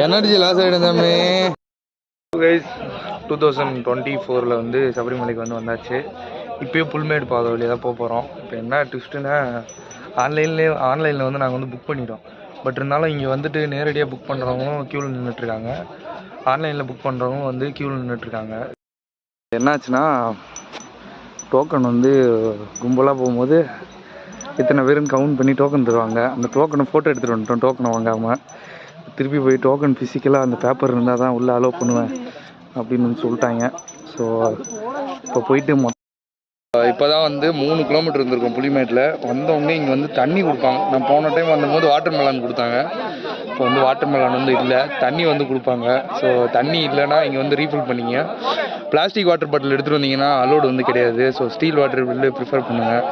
Energy loss ஆகிடும் தம்பி. 2024 வந்து சபரிமலைக்கு வந்தாச்சு. இப்போயும் புல்மேடு பாதை வழியாக தான் போக போகிறோம். இப்போ என்ன ட்விஸ்ட்டுன்னா ஆன்லைனில் வந்து நாங்கள் வந்து புக் பண்ணிட்டோம். பட் இருந்தாலும் இங்கே வந்துட்டு நேரடியாக புக் பண்ணுறவங்களும் க்யூவில் நின்றுட்டுருக்காங்க. ஆன்லைனில் புக் பண்ணுறவங்க வந்து க்யூவில் நின்றுட்டுருக்காங்க. என்னாச்சுன்னா டோக்கன் வந்து கும்பலாக போகும்போது இத்தனை பேருன்னு கவுண்ட் பண்ணி டோக்கன் தருவாங்க. அந்த டோக்கனை ஃபோட்டோ எடுத்துகிட்டு வந்துட்டோம். டோக்கனை வாங்காமல் திருப்பி போய் டோக்கன் ஃபிசிக்கலாக அந்த பேப்பர் இருந்தால் தான் உள்ளே அலோவ் பண்ணுவேன் அப்படின்னு சொல்லிட்டாங்க. ஸோ இப்போ போயிட்டு இப்போ தான் வந்து 3 கிலோமீட்டர் இருந்திருக்கோம் புலிமேட்டில். வந்தோடனே இங்கே வந்து தண்ணி கொடுப்பாங்க. நான் போன டைம் வந்தபோது வாட்டர் மெலான் கொடுத்தாங்க. இப்போ வந்து வாட்டர் மெலான் வந்து இல்லை, தண்ணி வந்து கொடுப்பாங்க. ஸோ தண்ணி இல்லைன்னா இங்கே வந்து ரீஃபில் பண்ணிங்க. பிளாஸ்டிக் வாட்டர் பாட்டில் எடுத்துகிட்டு வந்தீங்கன்னா அலோடு வந்து கிடையாது. So steel water bill prefer பண்ணுங்கள்.